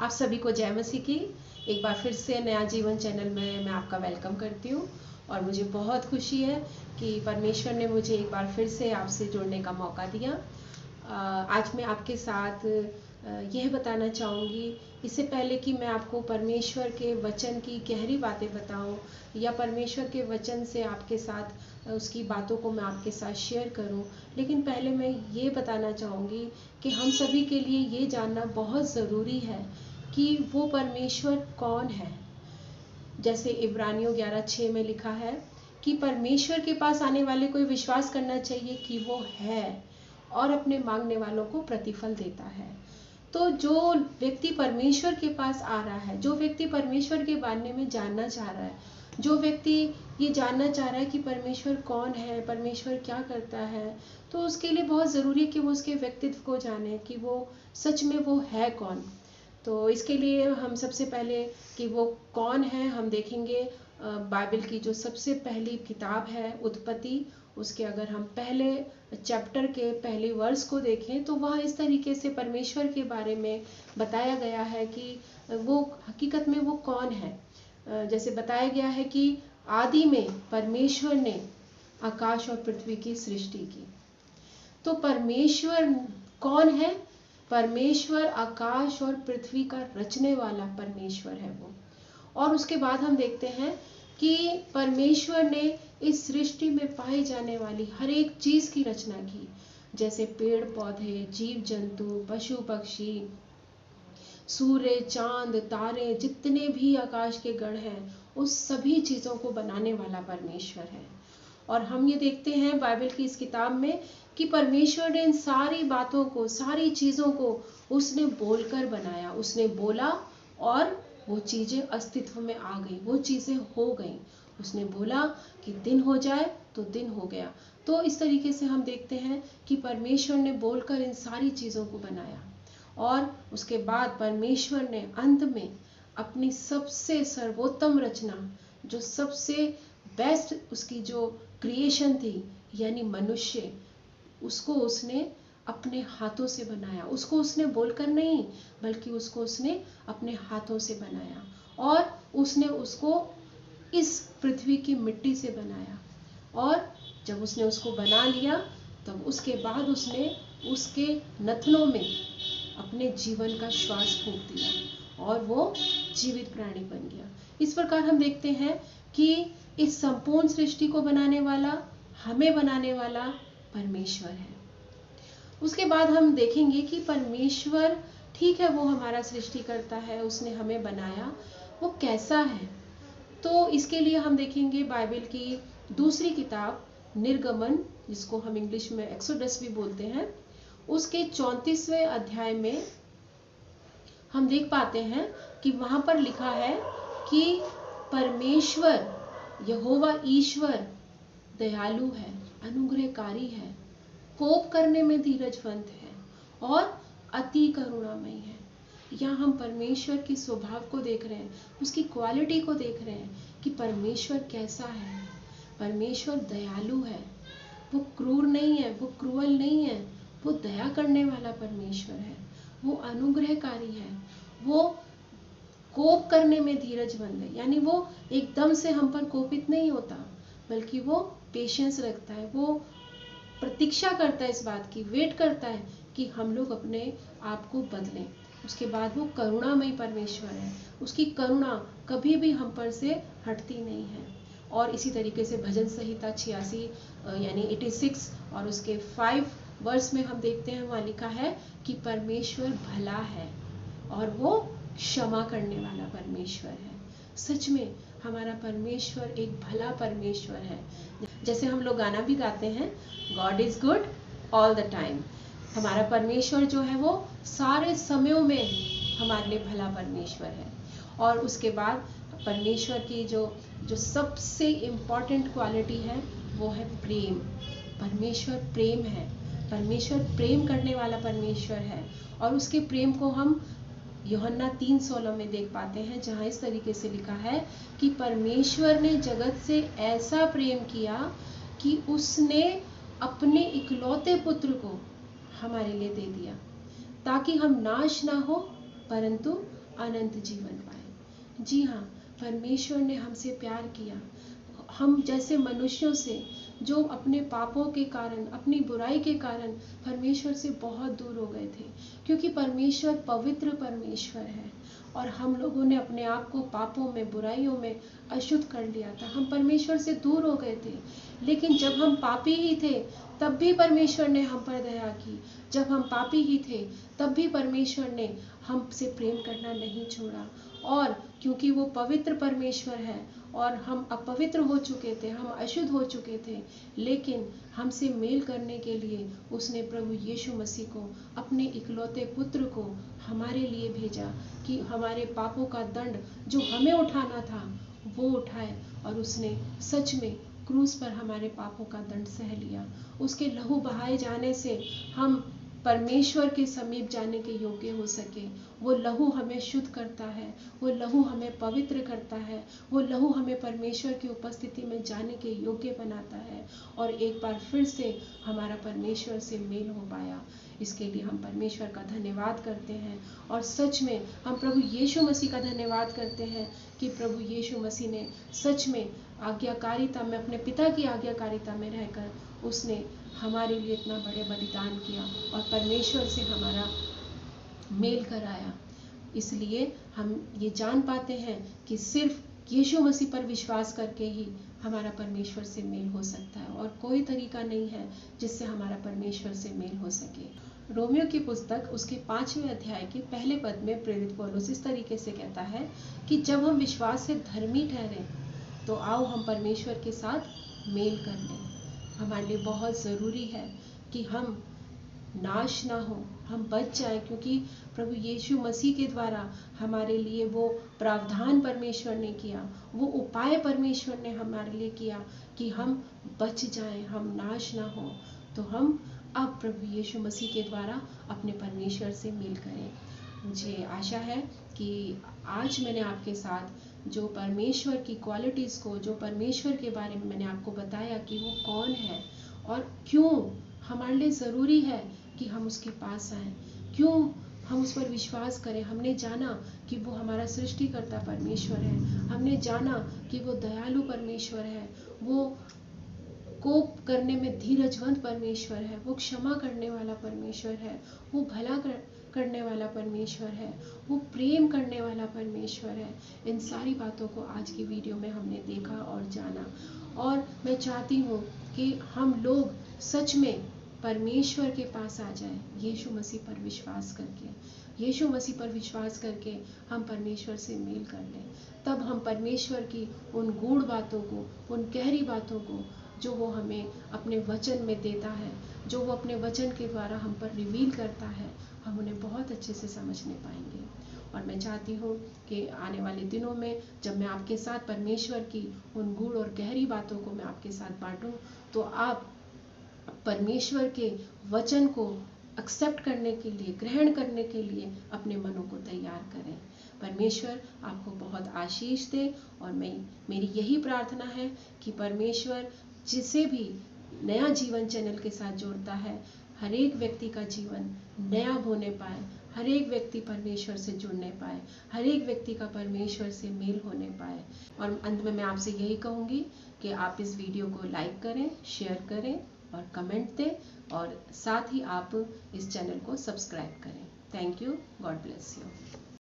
आप सभी को जय मसीह की। एक बार फिर से नया जीवन चैनल में मैं आपका वेलकम करती हूँ और मुझे बहुत खुशी है कि परमेश्वर ने मुझे एक बार फिर से आपसे जुड़ने का मौका दिया। आज मैं आपके साथ यह बताना चाहूँगी, इससे पहले कि मैं आपको परमेश्वर के वचन की गहरी बातें बताऊं या परमेश्वर के वचन से आपके साथ उसकी बातों को मैं आपके साथ शेयर करूं, लेकिन पहले मैं ये बताना चाहूँगी कि हम सभी के लिए ये जानना बहुत ज़रूरी है कि वो परमेश्वर कौन है। जैसे इब्रानियों 11:6 में लिखा है कि परमेश्वर के पास आने वाले को विश्वास करना चाहिए कि वो है और अपने मांगने वालों को प्रतिफल देता है। तो जो व्यक्ति परमेश्वर के पास आ रहा है, जो व्यक्ति परमेश्वर के बारे में जानना चाह रहा है, जो व्यक्ति ये जानना चाह रहा है कि परमेश्वर कौन है, परमेश्वर क्या करता है, तो उसके लिए बहुत ज़रूरी है कि वो उसके व्यक्तित्व को जाने कि वो सच में वो है कौन। तो इसके लिए हम सबसे पहले कि वो कौन है हम देखेंगे। बाइबल की जो सबसे पहली किताब है उत्पत्ति, उसके अगर हम पहले चैप्टर के पहले वर्स को देखें तो वह इस तरीके से परमेश्वर के बारे में बताया गया है कि वो हकीकत में वो कौन है। जैसे बताया गया है कि आदि में परमेश्वर ने आकाश और पृथ्वी की सृष्टि की। तो परमेश्वर कौन है? परमेश्वर आकाश और पृथ्वी का रचने वाला परमेश्वर है वो। और उसके बाद हम देखते हैं कि परमेश्वर ने इस सृष्टि में पाई जाने वाली हर एक चीज की रचना की, जैसे पेड़ पौधे, जीव जंतु, पशु पक्षी, सूर्य, चांद, तारे, जितने भी आकाश के गण हैं, उस सभी चीजों को बनाने वाला परमेश्वर है। और हम ये देखते हैं बाइबल की इस किताब में कि परमेश्वर ने इन सारी बातों को, सारी चीजों को उसने बोलकर बनाया। उसने बोला और वो चीजें अस्तित्व में आ गई, वो चीजें हो गई। उसने बोला कि दिन हो जाए तो दिन हो गया। तो इस तरीके से हम देखते हैं कि परमेश्वर ने बोलकर इन सारी चीजों को बनाया और उसके बाद परमेश्वर ने अंत में अपनी सबसे सर्वोत्तम रचना, जो सबसे बेस्ट उसकी जो क्रिएशन थी, यानी मनुष्य, उसको उसने अपने हाथों से बनाया। उसको उसने बोलकर नहीं, बल्कि उसको उसने अपने हाथों से बनाया और उसने उसको इस पृथ्वी की मिट्टी से बनाया। और जब उसने उसको बना लिया तब उसके बाद उसने उसके नथनों में अपने जीवन का श्वास फूंक दिया और वो जीवित प्राणी बन गया। इस प्रकार हम देखते हैं कि इस संपूर्ण सृष्टि को बनाने वाला, हमें बनाने वाला परमेश्वर है। उसके बाद हम देखेंगे कि परमेश्वर, ठीक है, वो हमारा सृष्टि करता है, उसने हमें बनाया, वो कैसा है। तो इसके लिए हम देखेंगे बाइबल की दूसरी किताब निर्गमन, जिसको हम इंग्लिश में एक्सोडस भी बोलते हैं, उसके 34वें अध्याय में हम देख पाते हैं कि वहां पर लिखा है कि परमेश्वर यहोवा ईश्वर दयालु है, अनुग्रहकारी है, कोप करने में धीरजवंत है और अति करुणामयी है। यहाँ हम परमेश्वर की स्वभाव को देख रहे हैं, उसकी क्वालिटी को देख रहे हैं कि परमेश्वर कैसा है। परमेश्वर दयालु है, वो क्रूर नहीं है, वो क्रूअल नहीं है, वो दया करने वाला परमेश्वर है, वो अनुग्रहकारी है, वो कोप करने में धीरजवंत है, यानी वो एकदम से हम पर कोपित नहीं होता, बल्कि वो पेशेंस रखता है, वो प्रतीक्षा करता है, इस बात की वेट करता है कि हम लोग अपने आप को बदलें। उसके बाद वो करुणामयी परमेश्वर है, उसकी करुणा कभी भी हम पर से हटती नहीं है। और इसी तरीके से भजन संहिता 86 यानी 86 और उसके 5 वर्स में हम देखते हैं, वहाँ लिखा है कि परमेश्वर भला है और वो क्षमा करने वाला परमेश्वर है। सच में हमारा परमेश्वर एक भला परमेश्वर है। जैसे हम लोग गाना भी गाते हैं, God is good all the time. हमारा परमेश्वर जो है वो सारे समयों में हमारे लिए भला परमेश्वर है। और उसके बाद परमेश्वर की जो सबसे इम्पॉर्टेंट क्वालिटी है वो है प्रेम। परमेश्वर प्रेम है, परमेश्वर प्रेम करने वाला परमेश्वर है। और उसके प्रेम को हम यूहन्ना 3:16 में देख पाते हैं, जहाँ इस तरीके से लिखा है कि परमेश्वर ने जगत से ऐसा प्रेम किया कि उसने अपने इकलौते पुत्र को हमारे लिए दे दिया, ताकि हम नाश ना हो परंतु अनंत जीवन पाए। जी हाँ, परमेश्वर ने हमसे प्यार किया। हम जैसे मनुष्यों से जो अपने पापों के कारण, अपनी बुराई के कारण परमेश्वर से बहुत दूर हो गए थे, क्योंकि परमेश्वर पवित्र परमेश्वर है और हम लोगों ने अपने आप को पापों में, बुराइयों में अशुद्ध कर लिया था। हम परमेश्वर से दूर हो गए थे। लेकिन जब हम पापी ही थे तब भी परमेश्वर ने हम पर दया की। जब हम पापी ही थे तब भी परमेश्वर ने हमसे प्रेम करना नहीं छोड़ा। और क्योंकि वो पवित्र परमेश्वर है और हम अपवित्र हो चुके थे, हम अशुद्ध हो चुके थे, लेकिन हमसे मेल करने के लिए उसने प्रभु यीशु मसीह को, अपने इकलौते पुत्र को हमारे लिए भेजा कि हमारे पापों का दंड जो हमें उठाना था वो उठाए। और उसने सच में क्रूस पर हमारे पापों का दंड सह लिया। उसके लहू बहाए जाने से हम परमेश्वर के समीप जाने के योग्य हो सके। वो लहू हमें शुद्ध करता है, वो लहू हमें पवित्र करता है, वो लहू हमें परमेश्वर की उपस्थिति में जाने के योग्य बनाता है और एक बार फिर से हमारा परमेश्वर से मेल हो पाया। इसके लिए हम परमेश्वर का धन्यवाद करते हैं और सच में हम प्रभु यीशु मसीह का धन्यवाद करते हैं कि प्रभु यीशु मसीह ने सच में आज्ञाकारिता में, अपने पिता की आज्ञाकारिता में रहकर उसने हमारे लिए इतना बड़े बलिदान किया और परमेश्वर से हमारा मेल कराया। इसलिए हम ये जान पाते हैं कि सिर्फ यीशु मसीह पर विश्वास करके ही हमारा परमेश्वर से मेल हो सकता है और कोई तरीका नहीं है जिससे हमारा परमेश्वर से मेल हो सके। रोमियो की पुस्तक उसके 5वें अध्याय के पहले पद में प्रेरित पौलुस इस तरीके से कहता है कि जब हम विश्वास से धर्मी ठहरे तो आओ हम परमेश्वर के साथ मेल कर लें। हमारे लिए बहुत ज़रूरी है कि हम नाश ना हो, हम बच जाए, क्योंकि प्रभु यीशु मसीह के द्वारा हमारे लिए वो प्रावधान परमेश्वर ने किया, वो उपाय परमेश्वर ने हमारे लिए किया कि हम बच जाएं, हम नाश ना हो। तो हम अब प्रभु यीशु मसीह के द्वारा अपने परमेश्वर से मेल करें। मुझे आशा है कि आज मैंने आपके साथ जो परमेश्वर की क्वालिटीज़ को, जो परमेश्वर के बारे में मैंने आपको बताया कि वो कौन है और क्यों हमारे लिए ज़रूरी है कि हम उसके पास आएं, क्यों हम उस पर विश्वास करें। हमने जाना कि वो हमारा सृष्टिकर्ता परमेश्वर है, हमने जाना कि वो दयालु परमेश्वर है, वो कोप करने में धीरजवंत परमेश्वर है, वो क्षमा करने वाला परमेश्वर है, वो भला करने वाला परमेश्वर है, वो प्रेम करने वाला परमेश्वर है। इन सारी बातों को आज की वीडियो में हमने देखा और जाना और मैं चाहती हूँ कि हम लोग सच में परमेश्वर के पास आ जाए यीशु मसीह पर विश्वास करके। यीशु मसीह पर विश्वास करके हम परमेश्वर से मेल कर लें, तब हम परमेश्वर की उन गूढ़ बातों को, उन गहरी बातों को जो वो हमें अपने वचन में देता है, जो वो अपने वचन के द्वारा हम पर रिवील करता है, हम उन्हें बहुत अच्छे से समझने पाएंगे। और मैं चाहती हूँ कि आने वाले दिनों में जब मैं आपके साथ परमेश्वर की उन गूढ़ और गहरी बातों को मैं आपके साथ बांटूँ, तो आप परमेश्वर के वचन को एक्सेप्ट करने के लिए, ग्रहण करने के लिए अपने मनों को तैयार करें। परमेश्वर आपको बहुत आशीष दे और मेरी यही प्रार्थना है कि परमेश्वर जिसे भी नया जीवन चैनल के साथ जोड़ता है, हर एक व्यक्ति का जीवन नया होने पाए, हर एक व्यक्ति परमेश्वर से जुड़ने पाए, हर एक व्यक्ति का परमेश्वर से मेल होने पाए। और अंत में मैं आपसे यही कहूँगी कि आप इस वीडियो को लाइक करें, शेयर करें और कमेंट दें और साथ ही आप इस चैनल को सब्सक्राइब करें। Thank you. God bless you.